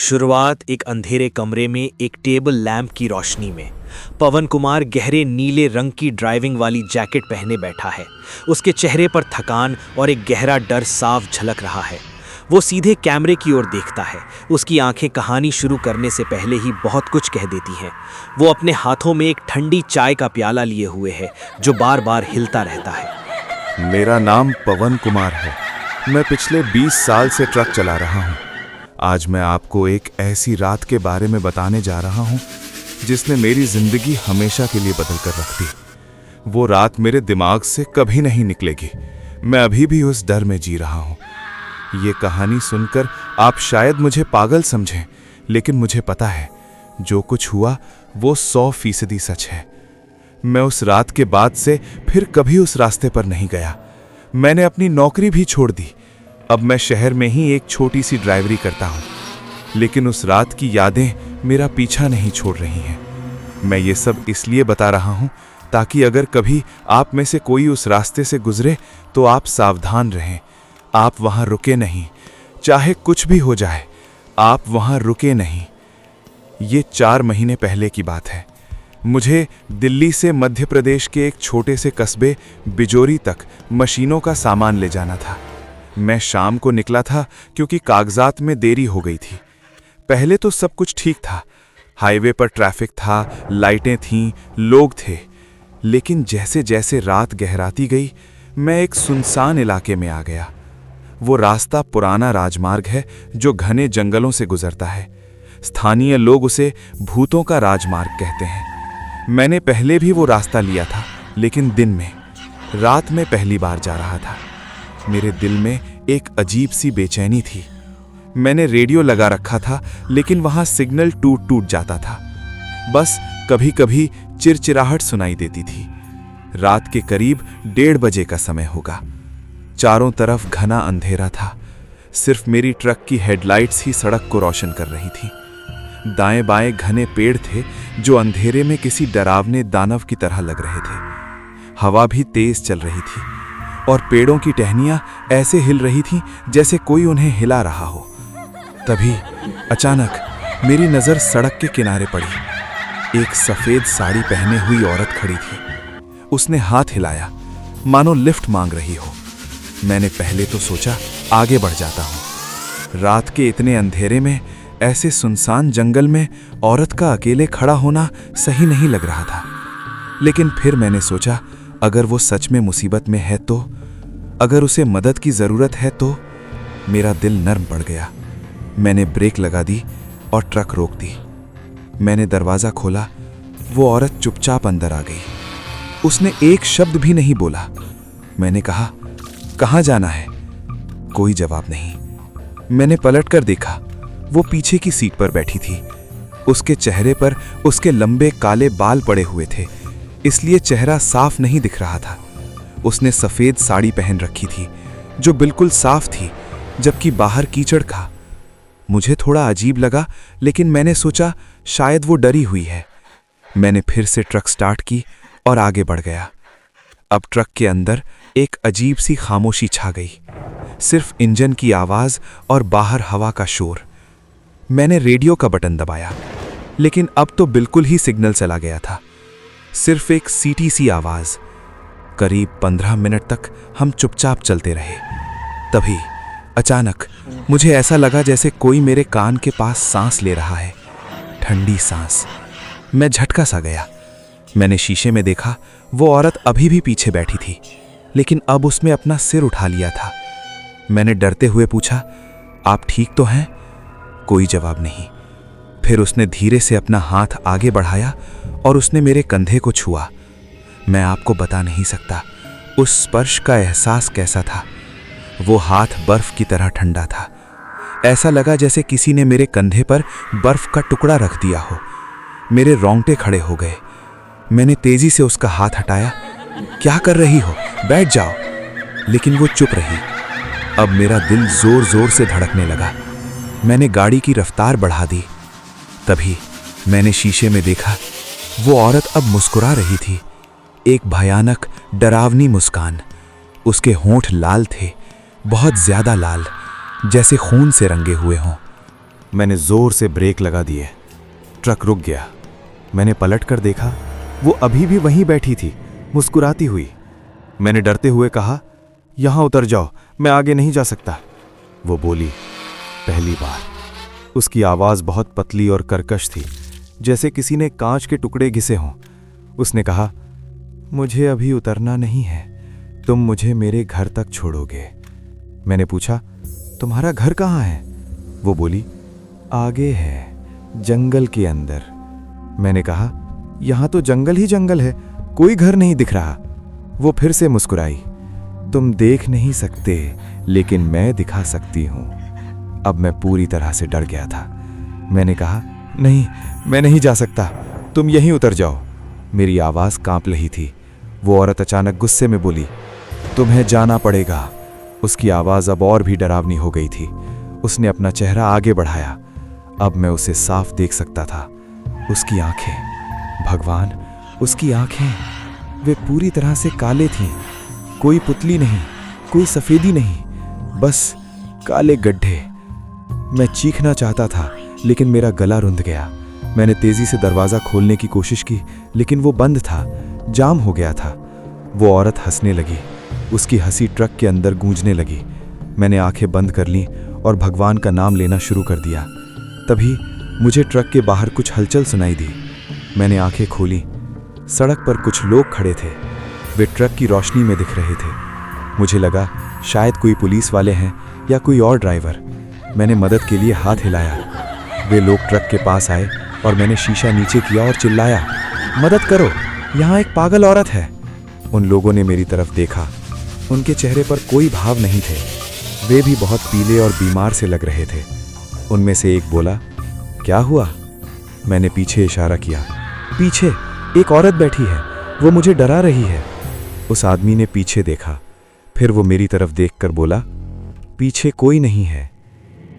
शुरुआत एक अंधेरे कमरे में एक टेबल लैंप की रोशनी में। पवन कुमार गहरे नीले रंग की ड्राइविंग वाली जैकेट पहने बैठा है। उसके चेहरे पर थकान और एक गहरा डर साफ झलक रहा है। वो सीधे कैमरे की ओर देखता है। उसकी आंखें कहानी शुरू करने से पहले ही बहुत कुछ कह देती हैं। वो अपने हाथों में एक ठंडी चाय का प्याला लिए हुए है जो बार बार हिलता रहता है। मेरा नाम पवन कुमार है। मैं पिछले 20 साल से ट्रक चला रहा हूँ। आज मैं आपको एक ऐसी रात के बारे में बताने जा रहा हूँ जिसने मेरी जिंदगी हमेशा के लिए बदल कर रख दी। वो रात मेरे दिमाग से कभी नहीं निकलेगी। मैं अभी भी उस डर में जी रहा हूँ। ये कहानी सुनकर आप शायद मुझे पागल समझें, लेकिन मुझे पता है जो कुछ हुआ वो 100% सच है। मैं उस रात के बाद से फिर कभी उस रास्ते पर नहीं गया। मैंने अपनी नौकरी भी छोड़ दी। अब मैं शहर में ही एक छोटी सी ड्राइवरी करता हूँ, लेकिन उस रात की यादें मेरा पीछा नहीं छोड़ रही हैं। मैं ये सब इसलिए बता रहा हूँ ताकि अगर कभी आप में से कोई उस रास्ते से गुजरे तो आप सावधान रहें। आप वहाँ रुके नहीं, चाहे कुछ भी हो जाए, आप वहाँ रुके नहीं। ये 4 महीने पहले की बात है। मुझे दिल्ली से मध्य प्रदेश के एक छोटे से कस्बे बिजोरी तक मशीनों का सामान ले जाना था। मैं शाम को निकला था क्योंकि कागजात में देरी हो गई थी। पहले तो सब कुछ ठीक था। हाईवे पर ट्रैफिक था, लाइटें थीं, लोग थे। लेकिन जैसे जैसे रात गहराती गई, मैं एक सुनसान इलाके में आ गया। वो रास्ता पुराना राजमार्ग है जो घने जंगलों से गुजरता है। स्थानीय लोग उसे भूतों का राजमार्ग कहते हैं। मैंने पहले भी वो रास्ता लिया था, लेकिन दिन में। रात में पहली बार जा रहा था। मेरे दिल में एक अजीब सी बेचैनी थी। मैंने रेडियो लगा रखा था, लेकिन वहां सिग्नल टूट टूट जाता था। बस कभी कभी चिरचिराहट सुनाई देती थी। रात के करीब 1:30 बजे का समय होगा। चारों तरफ घना अंधेरा था। सिर्फ मेरी ट्रक की हेडलाइट्स ही सड़क को रोशन कर रही थी। दाएं बाएं घने पेड़ थे जो अंधेरे में किसी डरावने दानव की तरह लग रहे थे। हवा भी तेज चल रही थी और पेड़ों की टहनियां ऐसे हिल रही थीं जैसे कोई उन्हें हिला रहा हो। तभी अचानक मेरी नजर सड़क के किनारे पड़ी। एक सफेद साड़ी पहने हुई औरत खड़ी थी। उसने हाथ हिलाया मानो लिफ्ट मांग रही हो। मैंने पहले तो सोचा आगे बढ़ जाता हूं। रात के इतने अंधेरे में, ऐसे सुनसान जंगल में औरत का अकेले खड़ा होना सही नहीं लग रहा था। लेकिन फिर मैंने सोचा अगर वो सच में मुसीबत में है तो, अगर उसे मदद की जरूरत है तो। मेरा दिल नर्म पड़ गया। मैंने ब्रेक लगा दी और ट्रक रोक दी। मैंने दरवाजा खोला। वो औरत चुपचाप अंदर आ गई। उसने एक शब्द भी नहीं बोला। मैंने कहा, कहाँ जाना है? कोई जवाब नहीं। मैंने पलट कर देखा। वो पीछे की सीट पर बैठी थी। उसके चेहरे पर उसके लंबे काले बाल पड़े हुए थे, इसलिए चेहरा साफ नहीं दिख रहा था। उसने सफेद साड़ी पहन रखी थी जो बिल्कुल साफ थी, जबकि बाहर कीचड़ था। मुझे थोड़ा अजीब लगा, लेकिन मैंने सोचा शायद वो डरी हुई है। मैंने फिर से ट्रक स्टार्ट की और आगे बढ़ गया। अब ट्रक के अंदर एक अजीब सी खामोशी छा गई। सिर्फ इंजन की आवाज और बाहर हवा का शोर। मैंने रेडियो का बटन दबाया, लेकिन अब तो बिल्कुल ही सिग्नल चला गया था। सिर्फ एक सीटी सी आवाज। करीब 15 मिनट तक हम चुपचाप चलते रहे। तभी अचानक मुझे ऐसा लगा जैसे कोई मेरे कान के पास सांस ले रहा है, ठंडी सांस। मैं झटका सा गया। मैंने शीशे में देखा, वो औरत अभी भी पीछे बैठी थी, लेकिन अब उसने अपना सिर उठा लिया था। मैंने डरते हुए पूछा, आप ठीक तो हैं? कोई जवाब नहीं। फिर उसने धीरे से अपना हाथ आगे बढ़ाया और उसने मेरे कंधे को छुआ। मैं आपको बता नहीं सकता उस स्पर्श का एहसास कैसा था। वो हाथ बर्फ की तरह ठंडा था। ऐसा लगा जैसे किसी ने मेरे कंधे पर बर्फ का टुकड़ा रख दिया हो। मेरे रोंगटे खड़े हो गए। मैंने तेजी से उसका हाथ हटाया। क्या कर रही हो? बैठ जाओ। लेकिन वो चुप रही। अब मेरा दिल जोर जोर से धड़कने लगा। मैंने गाड़ी की रफ्तार बढ़ा दी। तभी मैंने शीशे में देखा, वो औरत अब मुस्कुरा रही थी। एक भयानक डरावनी मुस्कान। उसके होंठ लाल थे, बहुत ज्यादा लाल, जैसे खून से रंगे हुए हों। मैंने जोर से ब्रेक लगा दिए। ट्रक रुक गया। मैंने पलट कर देखा, वो अभी भी वहीं बैठी थी, मुस्कुराती हुई। मैंने डरते हुए कहा, यहाँ उतर जाओ, मैं आगे नहीं जा सकता। वो बोली, पहली बार। उसकी आवाज़ बहुत पतली और कर्कश थी, जैसे किसी ने कांच के टुकड़े घिसे हों। उसने कहा, मुझे अभी उतरना नहीं है, तुम मुझे मेरे घर तक छोड़ोगे। मैंने पूछा, तुम्हारा घर कहाँ है? वो बोली, आगे है, जंगल के अंदर। मैंने कहा, यहाँ तो जंगल ही जंगल है, कोई घर नहीं दिख रहा। वो फिर से मुस्कुराई, तुम देख नहीं सकते, लेकिन मैं दिखा सकती हूँ। अब मैं पूरी तरह से डर गया था। मैंने कहा, नहीं, मैं नहीं जा सकता, तुम यहीं उतर जाओ। मेरी आवाज़ कांप रही थी। वो औरत अचानक गुस्से में बोली, तुम्हें जाना पड़ेगा। उसकी आवाज़ अब और भी डरावनी हो गई थी। उसने अपना चेहरा आगे बढ़ाया। अब मैं उसे साफ देख सकता था। उसकी आंखें, भगवान, उसकी आंखें, वे पूरी तरह से काले थीं। कोई पुतली नहीं, कोई सफ़ेदी नहीं, बस काले गड्ढे। मैं चीखना चाहता था, लेकिन मेरा गला रुंध गया। मैंने तेज़ी से दरवाज़ा खोलने की कोशिश की, लेकिन वो बंद था, जाम हो गया था। वो औरत हंसने लगी। उसकी हंसी ट्रक के अंदर गूंजने लगी। मैंने आंखें बंद कर लीं और भगवान का नाम लेना शुरू कर दिया। तभी मुझे ट्रक के बाहर कुछ हलचल सुनाई दी। मैंने आंखें खोली। सड़क पर कुछ लोग खड़े थे। वे ट्रक की रोशनी में दिख रहे थे। मुझे लगा शायद कोई पुलिस वाले हैं या कोई और ड्राइवर। मैंने मदद के लिए हाथ हिलाया। वे लोग ट्रक के पास आए और मैंने शीशा नीचे किया और चिल्लाया, मदद करो, यहाँ एक पागल औरत है। उन लोगों ने मेरी तरफ देखा। उनके चेहरे पर कोई भाव नहीं थे। वे भी बहुत पीले और बीमार से लग रहे थे। उनमें से एक बोला, क्या हुआ? मैंने पीछे इशारा किया। पीछे एक औरत बैठी है, वो मुझे डरा रही है। उस आदमी ने पीछे देखा, फिर वो मेरी तरफ देखकर बोला, पीछे कोई नहीं है।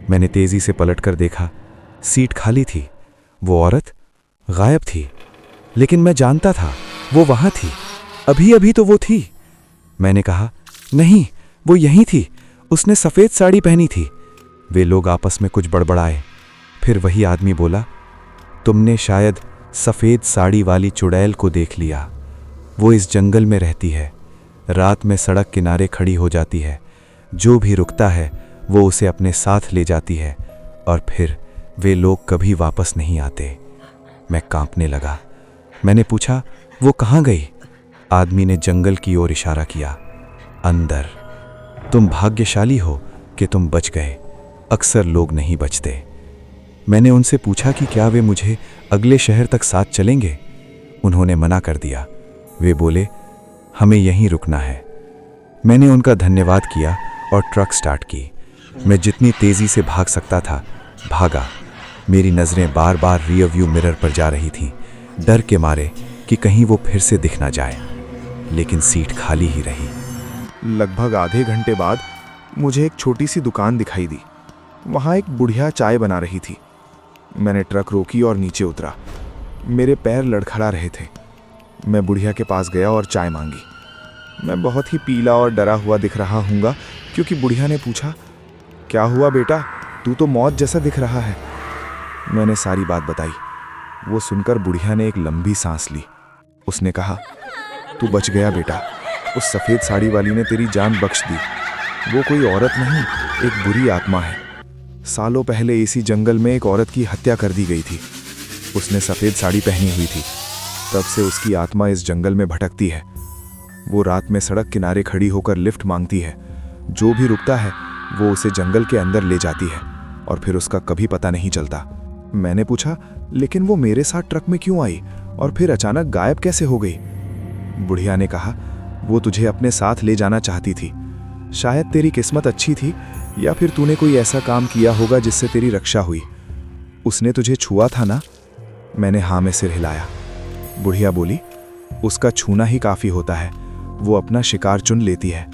मैंने तेजी से पलटकर देखा, सीट खाली थी। वो औरत गायब थी, लेकिन मैं जानता था वो वहां थी। अभी अभी तो वो थी। मैंने कहा, नहीं, वो यहीं थी, उसने सफ़ेद साड़ी पहनी थी। वे लोग आपस में कुछ बड़बड़ाए। फिर वही आदमी बोला, तुमने शायद सफ़ेद साड़ी वाली चुड़ैल को देख लिया। वो इस जंगल में रहती है, रात में सड़क किनारे खड़ी हो जाती है। जो भी रुकता है वो उसे अपने साथ ले जाती है और फिर वे लोग कभी वापस नहीं आते। मैं कांपने लगा। मैंने पूछा, वो कहाँ गई? आदमी ने जंगल की ओर इशारा किया, अंदर। तुम भाग्यशाली हो कि तुम बच गए, अक्सर लोग नहीं बचते। मैंने उनसे पूछा कि क्या वे मुझे अगले शहर तक साथ चलेंगे। उन्होंने मना कर दिया। वे बोले, हमें यहीं रुकना है। मैंने उनका धन्यवाद किया और ट्रक स्टार्ट की। मैं जितनी तेज़ी से भाग सकता था भागा। मेरी नज़रें बार बार रियर व्यू मिरर पर जा रही थीं, डर के मारे कि कहीं वो फिर से दिख ना जाए। लेकिन सीट खाली ही रही। लगभग आधे घंटे बाद मुझे एक छोटी सी दुकान दिखाई दी। वहाँ एक बुढ़िया चाय बना रही थी। मैंने ट्रक रोकी और नीचे उतरा। मेरे पैर लड़खड़ा रहे थे। मैं बुढ़िया के पास गया और चाय मांगी। मैं बहुत ही पीला और डरा हुआ दिख रहा हूँगा, क्योंकि बुढ़िया ने पूछा, क्या हुआ बेटा, तू तो मौत जैसा दिख रहा है। मैंने सारी बात बताई। वो सुनकर बुढ़िया ने एक लंबी सांस ली। उसने कहा, तू बच गया बेटा, उस सफ़ेद साड़ी वाली ने तेरी जान बख्श दी। वो कोई औरत नहीं, एक बुरी आत्मा है। सालों पहले इसी जंगल में एक औरत की हत्या कर दी गई थी। उसने सफ़ेद साड़ी पहनी हुई थी। तब से उसकी आत्मा इस जंगल में भटकती है। वो रात में सड़क किनारे खड़ी होकर लिफ्ट मांगती है। जो भी रुकता है वो उसे जंगल के अंदर ले जाती है और फिर उसका कभी पता नहीं चलता। मैंने पूछा, लेकिन वो मेरे साथ ट्रक में क्यों आई और फिर अचानक गायब कैसे हो गई? बुढ़िया ने कहा, वो तुझे अपने साथ ले जाना चाहती थी। शायद तेरी किस्मत अच्छी थी या फिर तूने कोई ऐसा काम किया होगा जिससे तेरी रक्षा हुई। उसने तुझे छुआ था ना? मैंने हाँ में सिर हिलाया। बुढ़िया बोली, उसका छूना ही काफ़ी होता है, वो अपना शिकार चुन लेती है।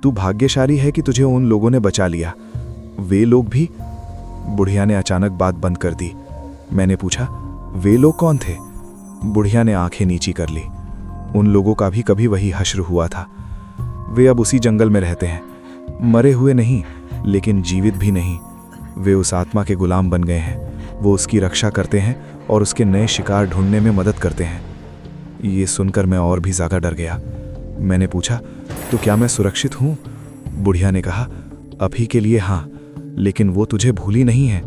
तू भाग्यशाली है कि तुझे उन लोगों ने बचा लिया। वे लोग भी? बुढ़िया ने अचानक बात बंद कर दी। मैंने पूछा, वे लोग कौन थे? बुढ़िया ने आंखें नीची कर ली। उन लोगों का भी कभी वही हश्र हुआ था। वे अब उसी जंगल में रहते हैं, मरे हुए नहीं लेकिन जीवित भी नहीं। वे उस आत्मा के गुलाम बन गए हैं। वो उसकी रक्षा करते हैं और उसके नए शिकार ढूंढने में मदद करते हैं। ये सुनकर मैं और भी ज़्यादा डर गया। मैंने पूछा, तो क्या मैं सुरक्षित हूँ? बुढ़िया ने कहा, अभी के लिए हाँ, लेकिन वो तुझे भूली नहीं है।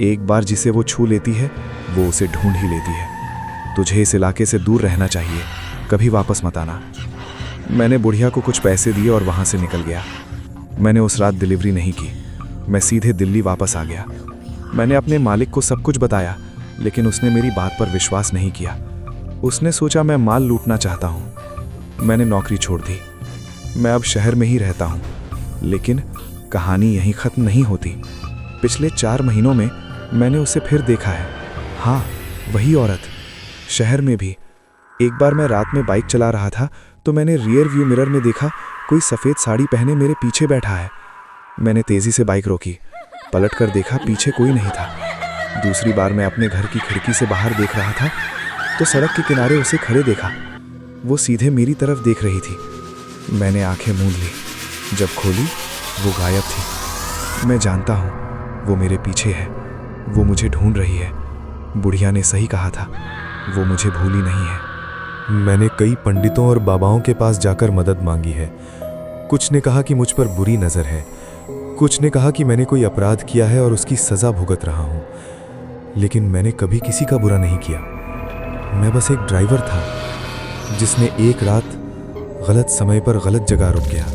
एक बार जिसे वो छू लेती है वो उसे ढूंढ ही लेती है। तुझे इस इलाके से दूर रहना चाहिए, कभी वापस मत आना। मैंने बुढ़िया को कुछ पैसे दिए और वहाँ से निकल गया। मैंने उस रात डिलीवरी नहीं की, मैं सीधे दिल्ली वापस आ गया। मैंने अपने मालिक को सब कुछ बताया, लेकिन उसने मेरी बात पर विश्वास नहीं किया। उसने सोचा मैं माल लूटना चाहता हूँ। मैंने नौकरी छोड़ दी। मैं अब शहर में ही रहता हूँ, लेकिन कहानी यहीं ख़त्म नहीं होती। पिछले 4 महीनों में मैंने उसे फिर देखा है। हाँ, वही औरत, शहर में भी। एक बार मैं रात में बाइक चला रहा था तो मैंने रियर व्यू मिरर में देखा कोई सफ़ेद साड़ी पहने मेरे पीछे बैठा है। मैंने तेज़ी से बाइक रोकी, पलट कर देखा, पीछे कोई नहीं था। दूसरी बार मैं अपने घर की खिड़की से बाहर देख रहा था तो सड़क के किनारे उसे खड़े देखा। वो सीधे मेरी तरफ देख रही थी। मैंने आंखें मूंद ली। जब खोली, वो गायब थी। मैं जानता हूँ वो मेरे पीछे है, वो मुझे ढूंढ रही है। बुढ़िया ने सही कहा था, वो मुझे भूली नहीं है। मैंने कई पंडितों और बाबाओं के पास जाकर मदद मांगी है। कुछ ने कहा कि मुझ पर बुरी नज़र है, कुछ ने कहा कि मैंने कोई अपराध किया है और उसकी सज़ा भुगत रहा हूँ, लेकिन मैंने कभी किसी का बुरा नहीं किया। मैं बस एक ड्राइवर था जिसने एक रात गलत समय पर गलत जगह रुक गया।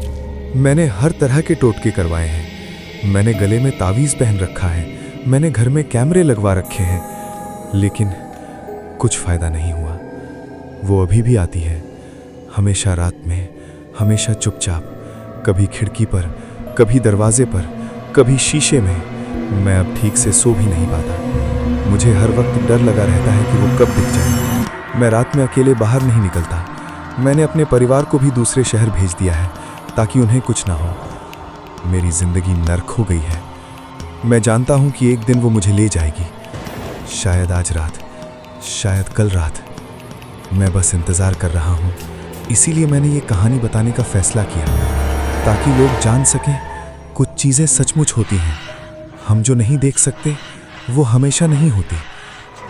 मैंने हर तरह के टोटके करवाए हैं। मैंने गले में तावीज़ पहन रखा है, मैंने घर में कैमरे लगवा रखे हैं, लेकिन कुछ फ़ायदा नहीं हुआ। वो अभी भी आती है, हमेशा रात में, हमेशा चुपचाप, कभी खिड़की पर, कभी दरवाजे पर, कभी शीशे में। मैं अब ठीक से सो भी नहीं पाता। मुझे हर वक्त डर लगा रहता है कि वो कब दिख जाए। मैं रात में अकेले बाहर नहीं निकलता। मैंने अपने परिवार को भी दूसरे शहर भेज दिया है ताकि उन्हें कुछ ना हो। मेरी जिंदगी नर्क हो गई है। मैं जानता हूँ कि एक दिन वो मुझे ले जाएगी, शायद आज रात, शायद कल रात। मैं बस इंतज़ार कर रहा हूँ। इसीलिए मैंने ये कहानी बताने का फैसला किया, ताकि लोग जान सकें कुछ चीज़ें सचमुच होती हैं। हम जो नहीं देख सकते वो हमेशा नहीं होती,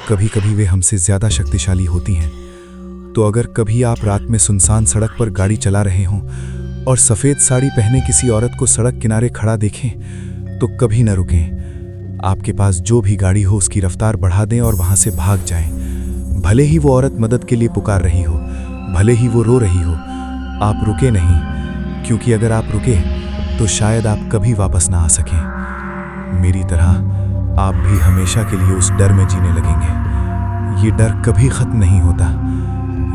कभी कभी वे हमसे ज़्यादा शक्तिशाली होती हैं। तो अगर कभी आप रात में सुनसान सड़क पर गाड़ी चला रहे हों और सफ़ेद साड़ी पहने किसी औरत को सड़क किनारे खड़ा देखें, तो कभी न रुकें। आपके पास जो भी गाड़ी हो उसकी रफ्तार बढ़ा दें और वहाँ से भाग जाएं। भले ही वो औरत मदद के लिए पुकार रही हो, भले ही वो रो रही हो, आप रुके नहीं, क्योंकि अगर आप रुके तो शायद आप कभी वापस ना आ सकें। मेरी तरह आप भी हमेशा के लिए उस डर में जीने लगेंगे। ये डर कभी ख़त्म नहीं होता,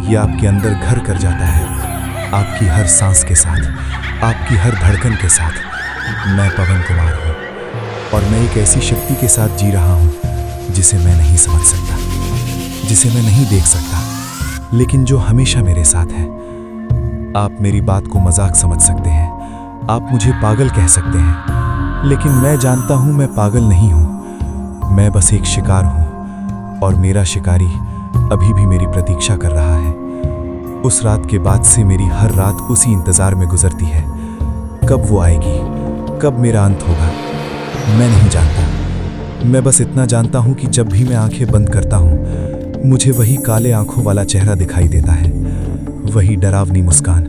ये आपके अंदर घर कर जाता है, आपकी हर सांस के साथ, आपकी हर धड़कन के साथ। मैं पवन कुमार हूँ और मैं एक ऐसी शक्ति के साथ जी रहा हूँ जिसे मैं नहीं समझ सकता, जिसे मैं नहीं देख सकता, लेकिन जो हमेशा मेरे साथ है। आप मेरी बात को मजाक समझ सकते हैं, आप मुझे पागल कह सकते हैं, लेकिन मैं जानता हूँ मैं पागल नहीं हूँ। मैं बस एक शिकार हूँ और मेरा शिकारी अभी भी मेरी प्रतीक्षा कर रहा है। उस रात के बाद से मेरी हर रात उसी इंतज़ार में गुजरती है। कब वो आएगी, कब मेरा अंत होगा, मैं नहीं जानता। मैं बस इतना जानता हूँ कि जब भी मैं आंखें बंद करता हूँ, मुझे वही काले आंखों वाला चेहरा दिखाई देता है, वही डरावनी मुस्कान,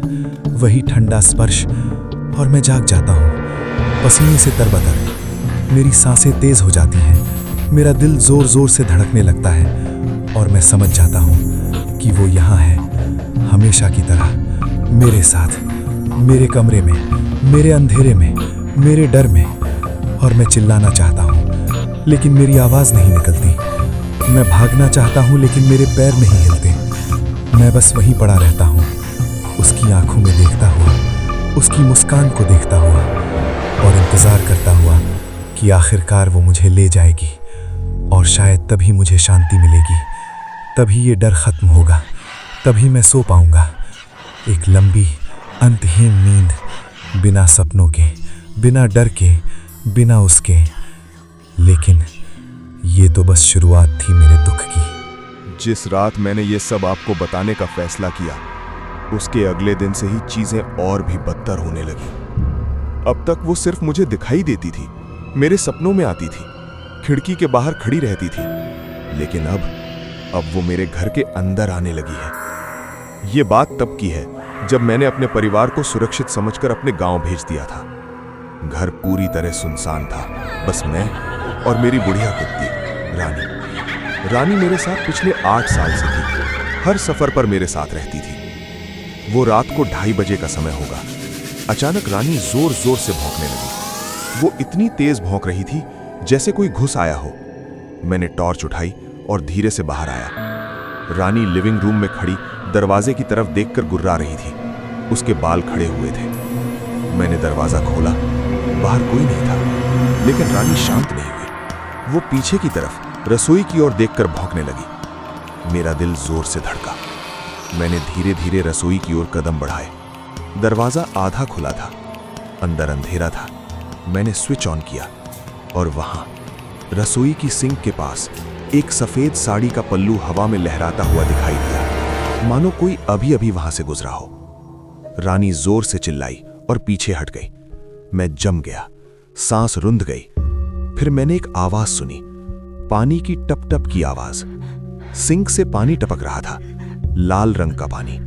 वही ठंडा स्पर्श, और मैं जाग जाता हूँ पसीने से तरबतर। मेरी सांसें तेज हो जाती हैं, मेरा दिल जोर जोर से धड़कने लगता है और मैं समझ जाता हूँ कि वो यहाँ है, हमेशा की तरह, मेरे साथ, मेरे कमरे में, मेरे अंधेरे में, मेरे डर में। और मैं चिल्लाना चाहता हूँ लेकिन मेरी आवाज़ नहीं निकलती। मैं भागना चाहता हूँ लेकिन मेरे पैर नहीं हिलते। मैं बस वहीं पड़ा रहता हूँ, उसकी आंखों में देखता हुआ, उसकी मुस्कान को देखता हुआ और इंतज़ार करता हुआ कि आखिरकार वो मुझे ले जाएगी और शायद तभी मुझे शांति मिलेगी, तभी ये डर ख़त्म होगा, तभी मैं सो पाऊँगा। एक लंबी अंतहीन नींद, बिना सपनों के, बिना डर के, बिना उसके। लेकिन ये तो बस शुरुआत थी मेरे दुख की। जिस रात मैंने ये सब आपको बताने का फैसला किया, उसके अगले दिन से ही चीजें और भी बदतर होने लगी। अब तक वो सिर्फ मुझे दिखाई देती थी, मेरे सपनों में आती थी, खिड़की के बाहर खड़ी रहती थी, लेकिन अब वो मेरे घर के अंदर आने लगी है। ये बात तब की है जब मैंने अपने परिवार को सुरक्षित समझकर अपने गांव भेज दिया था। घर पूरी तरह सुनसान था, बस मैं और मेरी बुढ़िया कुत्ती रानी। रानी मेरे साथ पिछले 8 साल से थी, हर सफर पर मेरे साथ रहती थी। वो रात को 2:30 बजे का समय होगा। अचानक रानी जोर जोर से भौंकने लगी। वो इतनी तेज भौंक रही थी जैसे कोई घुस आया हो। मैंने टॉर्च उठाई और धीरे से बाहर आया। रानी लिविंग रूम में खड़ी दरवाजे की तरफ देखकर गुर्रा रही थी। उसके बाल खड़े हुए थे। मैंने दरवाजा खोला, बाहर कोई नहीं था, लेकिन रानी शांत नहीं हुई। वो पीछे की तरफ रसोई की ओर देखकर भौंकने लगी। मेरा दिल जोर से धड़का। मैंने धीरे धीरे रसोई की ओर कदम बढ़ाए। दरवाजा आधा खुला था, अंदर अंधेरा था। मैंने स्विच ऑन किया और वहां रसोई की सिंक के पास एक सफेद साड़ी का पल्लू हवा में लहराता हुआ दिखाई दिया, मानो कोई अभी अभी वहां से गुजरा हो। रानी जोर से चिल्लाई और पीछे हट गई। मैं जम गया, सांस रुंध गई। फिर मैंने एक आवाज सुनी, पानी की टप टप की आवाज। सिंक से पानी टपक रहा था, लाल रंग का पानी,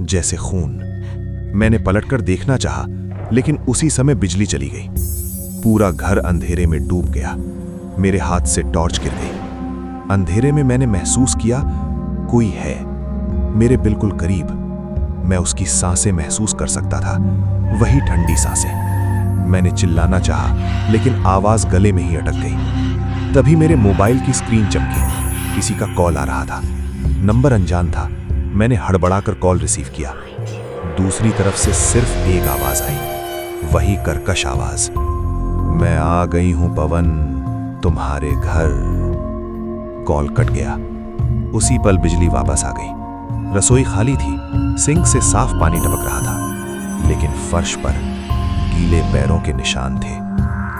जैसे खून। मैंने पलटकर देखना चाहा, लेकिन उसी समय बिजली चली गई। पूरा घर अंधेरे में डूब गया। मेरे हाथ से टॉर्च गिर गई। अंधेरे में मैंने महसूस किया कोई है मेरे बिल्कुल करीब। मैं उसकी सांसें महसूस कर सकता था, वही ठंडी सांसें। मैंने चिल्लाना चाहा, लेकिन आवाज गले में ही अटक गई। तभी मेरे मोबाइल की स्क्रीन चमकी। किसी का कॉल आ रहा था। नंबर अनजान था। मैंने हड़बड़ाकर कॉल रिसीव किया। दूसरी तरफ से सिर्फ एक आवाज आई, वही कर्कश आवाज, मैं आ गई हूं पवन, तुम्हारे घर। कॉल कट गया। उसी पल बिजली वापस आ गई। रसोई खाली थी। सिंक से साफ पानी टपक रहा था, लेकिन फर्श पर गीले पैरों के निशान थे,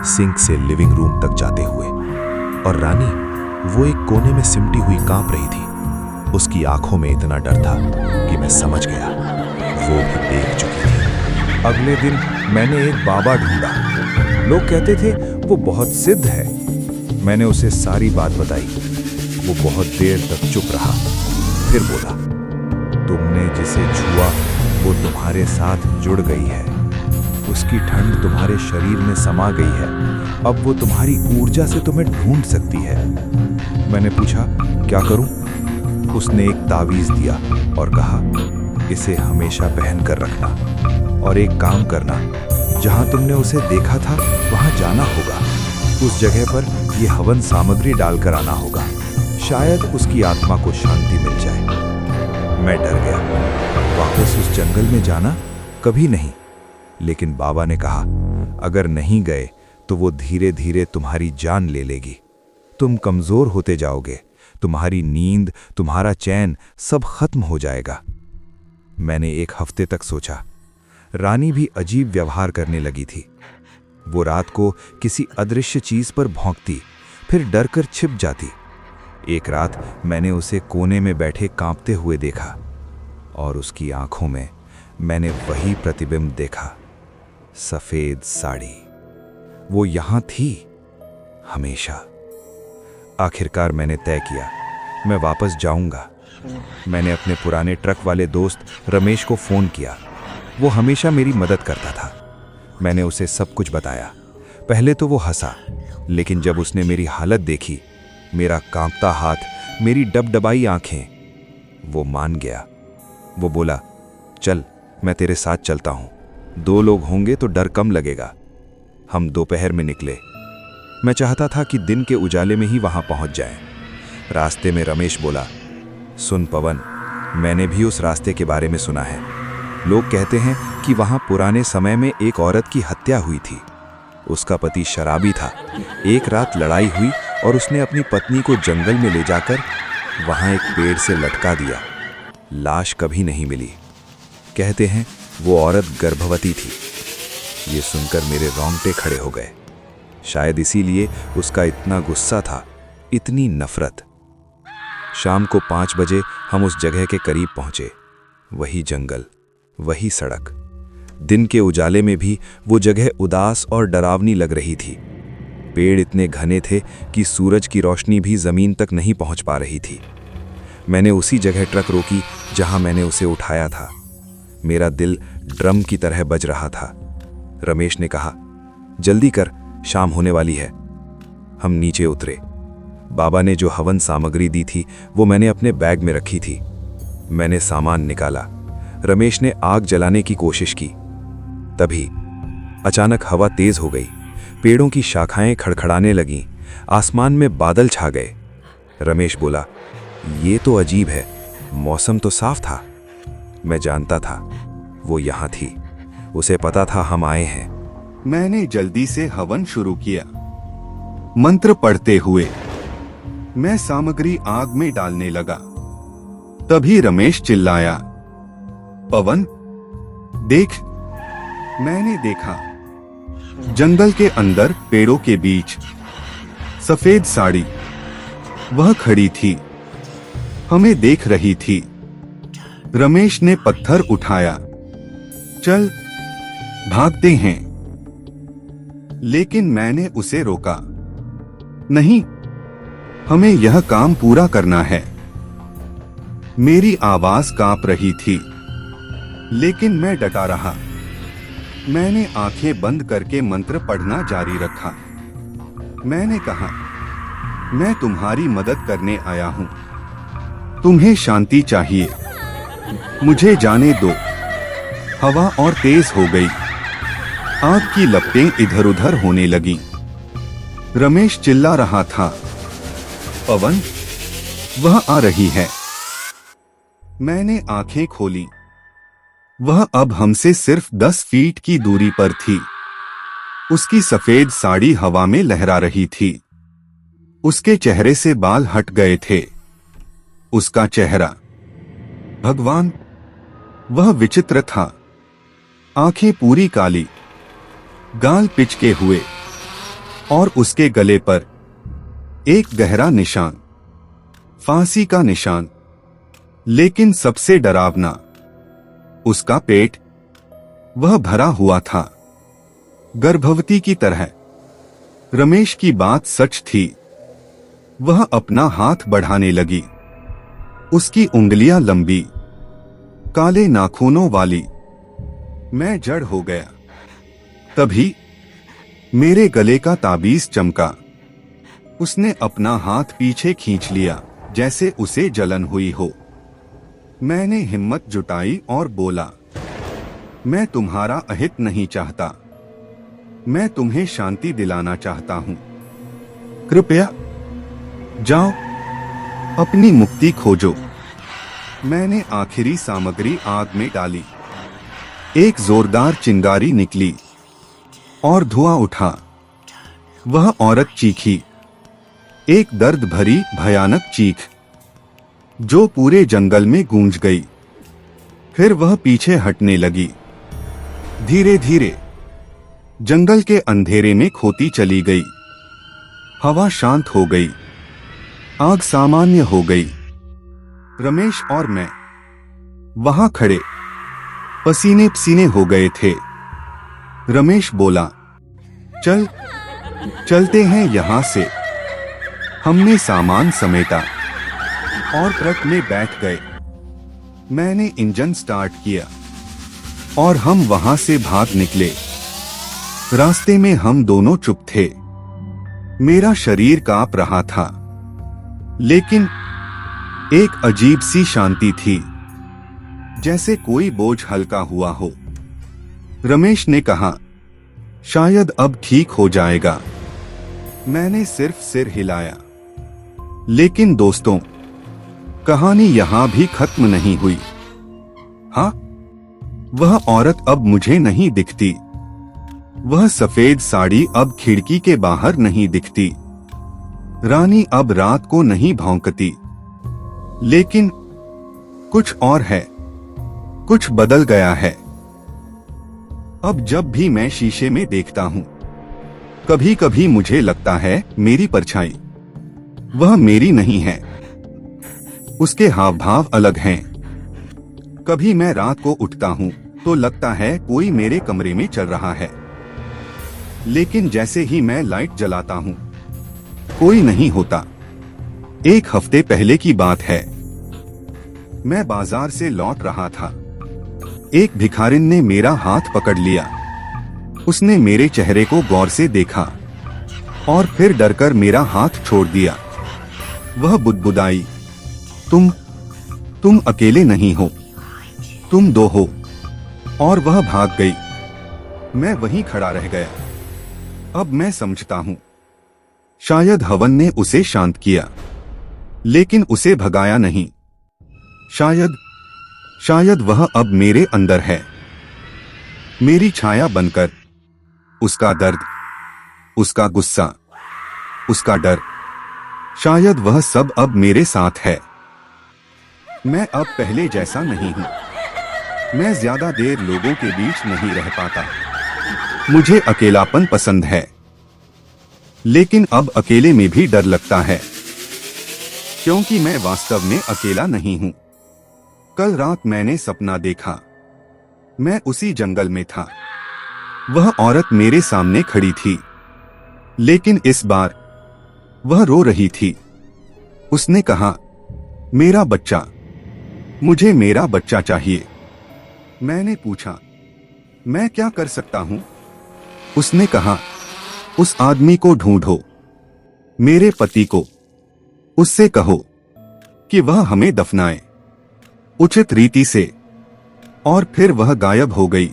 सिंक से लिविंग रूम तक जाते हुए। और रानी, वो एक कोने में सिमटी हुई कांप रही थी। उसकी आंखों में इतना डर था कि मैं समझ गया वो भी देख चुकी थी। अगले दिन मैंने एक बाबा ढूंढा। लोग कहते थे वो बहुत सिद्ध है। मैंने उसे सारी बात बताई। वो बहुत देर तक चुप रहा, फिर बोला, तुमने जिसे छुआ वो तुम्हारे साथ जुड़ गई है। उसकी ठंड तुम्हारे शरीर में समा गई है। अब वो तुम्हारी ऊर्जा से तुम्हें ढूंढ सकती है। मैंने पूछा, क्या करूं? उसने एक तावीज दिया और कहा, इसे हमेशा पहन कर रखना, और एक काम करना, जहां तुमने उसे देखा था वहां जाना होगा। उस जगह पर यह हवन सामग्री डालकर आना होगा। शायद उसकी आत्मा को शांति मिल जाए। मैं डर गया। वापस उस जंगल में जाना? कभी नहीं। लेकिन बाबा ने कहा, अगर नहीं गए तो वो धीरे धीरे तुम्हारी जान ले लेगी। तुम कमजोर होते जाओगे। तुम्हारी नींद, तुम्हारा चैन सब खत्म हो जाएगा। मैंने 1 हफ्ते तक सोचा। रानी भी अजीब व्यवहार करने लगी थी। वो रात को किसी अदृश्य चीज पर भौंकती, फिर डरकर छिप जाती। एक रात मैंने उसे कोने में बैठे कांपते हुए देखा, और उसकी आंखों में मैंने वही प्रतिबिंब देखा, सफेद साड़ी। वो यहां थी, हमेशा। आखिरकार मैंने तय किया, मैं वापस जाऊंगा। मैंने अपने पुराने ट्रक वाले दोस्त रमेश को फोन किया। वो हमेशा मेरी मदद करता था। मैंने उसे सब कुछ बताया। पहले तो वो हंसा, लेकिन जब उसने मेरी हालत देखी, मेरा कांपता हाथ, मेरी डबडबाई आंखें, वो मान गया। वो बोला, चल मैं तेरे साथ चलता हूं। 2 लोग होंगे तो डर कम लगेगा। हम दोपहर में निकले। मैं चाहता था कि दिन के उजाले में ही वहां पहुंच जाएं। रास्ते में रमेश बोला, सुन पवन, मैंने भी उस रास्ते के बारे में सुना है। लोग कहते हैं कि वहां पुराने समय में एक औरत की हत्या हुई थी। उसका पति शराबी था। एक रात लड़ाई हुई और उसने अपनी पत्नी को जंगल में ले जाकर वहां एक पेड़ से लटका दिया। लाश कभी नहीं मिली। कहते हैं वो औरत गर्भवती थी। ये सुनकर मेरे रोंगटे खड़े हो गए। शायद इसीलिए उसका इतना गुस्सा था, इतनी नफरत। शाम को 5 बजे हम उस जगह के करीब पहुंचे। वही जंगल, वही सड़क। दिन के उजाले में भी वो जगह उदास और डरावनी लग रही थी। पेड़ इतने घने थे कि सूरज की रोशनी भी जमीन तक नहीं पहुंच पा रही थी। मैंने उसी जगह ट्रक रोकी जहां मैंने उसे उठाया था। मेरा दिल ड्रम की तरह बज रहा था। रमेश ने कहा, जल्दी कर, शाम होने वाली है। हम नीचे उतरे। बाबा ने जो हवन सामग्री दी थी वो मैंने अपने बैग में रखी थी। मैंने सामान निकाला। रमेश ने आग जलाने की कोशिश की। तभी अचानक हवा तेज हो गई। पेड़ों की शाखाएं खड़खड़ाने लगीं। आसमान में बादल छा गए। रमेश बोला, ये तो अजीब है, मौसम तो साफ था। मैं जानता था वो यहां थी। उसे पता था हम आए हैं। मैंने जल्दी से हवन शुरू किया, मंत्र पढ़ते हुए मैं सामग्री आग में डालने लगा। तभी रमेश चिल्लाया, पवन देख। मैंने देखा, जंगल के अंदर पेड़ों के बीच सफेद साड़ी वह खड़ी थी, हमें देख रही थी। रमेश ने पत्थर उठाया, चल भागते हैं। लेकिन मैंने उसे रोका, नहीं, हमें यह काम पूरा करना है। मेरी आवाज कांप रही थी, लेकिन मैं डटा रहा। मैंने आंखें बंद करके मंत्र पढ़ना जारी रखा। मैंने कहा, मैं तुम्हारी मदद करने आया हूं। तुम्हें शांति चाहिए, मुझे जाने दो। हवा और तेज हो गई। आग की लपटें इधर उधर होने लगी। रमेश चिल्ला रहा था, पवन वह आ रही है। मैंने आंखें खोली। वह अब हमसे सिर्फ 10 फीट की दूरी पर थी। उसकी सफेद साड़ी हवा में लहरा रही थी। उसके चेहरे से बाल हट गए थे। उसका चेहरा, भगवान, वह विचित्र था। आंखें पूरी काली, गाल पिचके हुए और उसके गले पर एक गहरा निशान, फांसी का निशान। लेकिन सबसे डरावना, उसका पेट, वह भरा हुआ था, गर्भवती की तरह। रमेश की बात सच थी। वह अपना हाथ बढ़ाने लगी। उसकी उंगलियां लंबी, काले नाखूनों वाली। मैं जड़ हो गया। तभी मेरे गले का ताबीज चमका। उसने अपना हाथ पीछे खींच लिया, जैसे उसे जलन हुई हो। मैंने हिम्मत जुटाई और बोला, मैं तुम्हारा अहित नहीं चाहता। मैं तुम्हें शांति दिलाना चाहता हूं। कृपया जाओ, अपनी मुक्ति खोजो। मैंने आखिरी सामग्री आग में डाली। एक जोरदार चिंगारी निकली और धुआं उठा। वह औरत चीखी, एक दर्द भरी भयानक चीख जो पूरे जंगल में गूंज गई। फिर वह पीछे हटने लगी। धीरे धीरे जंगल के अंधेरे में खोती चली गई। हवा शांत हो गई। आग सामान्य हो गई। रमेश और मैं वहां खड़े, पसीने पसीने हो गए थे। रमेश बोला, चलते हैं यहां से। हमने सामान समेटा और ट्रक में बैठ गए। मैंने इंजन स्टार्ट किया और हम वहां से भाग निकले। रास्ते में हम दोनों चुप थे। मेरा शरीर कांप रहा था, लेकिन एक अजीब सी शांति थी, जैसे कोई बोझ हल्का हुआ हो। रमेश ने कहा, शायद अब ठीक हो जाएगा। मैंने सिर्फ सिर हिलाया। लेकिन दोस्तों, कहानी यहां भी खत्म नहीं हुई। हाँ, वह औरत अब मुझे नहीं दिखती। वह सफेद साड़ी अब खिड़की के बाहर नहीं दिखती। रानी अब रात को नहीं भौंकती। लेकिन कुछ और है, कुछ बदल गया है। अब जब भी मैं शीशे में देखता हूं, कभी कभी मुझे लगता है मेरी परछाई वह मेरी नहीं है। उसके हाव भाव अलग हैं। कभी मैं रात को उठता हूं तो लगता है कोई मेरे कमरे में चल रहा है। लेकिन जैसे ही मैं लाइट जलाता हूँ, कोई नहीं होता। एक हफ्ते पहले की बात है। मैं बाजार से लौट रहा था। एक भिखारिन ने मेरा हाथ पकड़ लिया। उसने मेरे चेहरे को गौर से देखा और फिर डरकर मेरा हाथ छोड़ दिया। वह बुदबुदाई, तुम अकेले नहीं हो, तुम दो हो। और वह भाग गई। मैं वहीं खड़ा रह गया। अब मैं समझता हूं, शायद हवन ने उसे शांत किया, लेकिन उसे भगाया नहीं। शायद वह अब मेरे अंदर है, मेरी छाया बनकर। उसका दर्द, उसका गुस्सा, उसका डर, शायद वह सब अब मेरे साथ है। मैं अब पहले जैसा नहीं हूं। मैं ज्यादा देर लोगों के बीच नहीं रह पाता। मुझे अकेलापन पसंद है, लेकिन अब अकेले में भी डर लगता है, क्योंकि मैं वास्तव में अकेला नहीं हूं। कल रात मैंने सपना देखा। मैं उसी जंगल में था। वह औरत मेरे सामने खड़ी थी, लेकिन इस बार वह रो रही थी। उसने कहा, मेरा बच्चा, मुझे मेरा बच्चा चाहिए। मैंने पूछा, मैं क्या कर सकता हूं? उसने कहा, उस आदमी को ढूंढो, मेरे पति को। उससे कहो कि वह हमें दफनाए, उचित रीति से। और फिर वह गायब हो गई।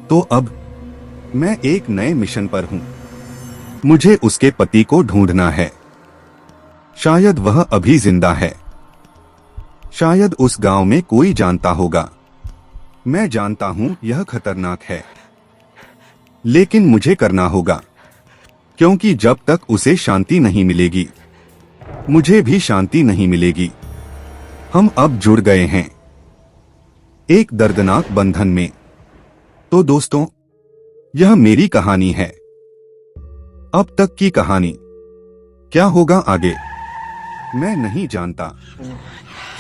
तो अब मैं एक नए मिशन पर हूं। मुझे उसके पति को ढूंढना है। शायद वह अभी जिंदा है। शायद उस गांव में कोई जानता होगा। मैं जानता हूं यह खतरनाक है, लेकिन मुझे करना होगा, क्योंकि जब तक उसे शांति नहीं मिलेगी, मुझे भी शांति नहीं मिलेगी। हम अब जुड़ गए हैं एक दर्दनाक बंधन में। तो दोस्तों, यह मेरी कहानी है, अब तक की कहानी। क्या होगा आगे, मैं नहीं जानता।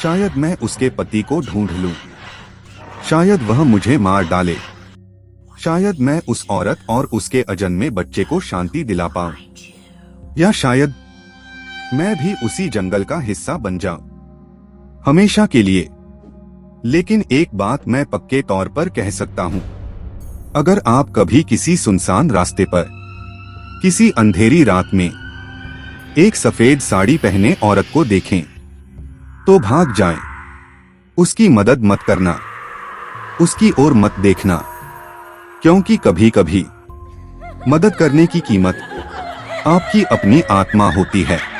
शायद मैं उसके पति को ढूंढ लूं, शायद वह मुझे मार डाले, शायद मैं उस औरत और उसके अजन्मे बच्चे को शांति दिला पाऊं, या शायद मैं भी उसी जंगल का हिस्सा बन जाऊं हमेशा के लिए। लेकिन एक बात मैं पक्के तौर पर कह सकता हूं, अगर आप कभी किसी सुनसान रास्ते पर किसी अंधेरी रात में एक सफेद साड़ी पहने औरत को देखें, तो भाग जाएं। उसकी मदद मत करना, उसकी ओर मत देखना, क्योंकि कभी कभी मदद करने की कीमत आपकी अपनी आत्मा होती है।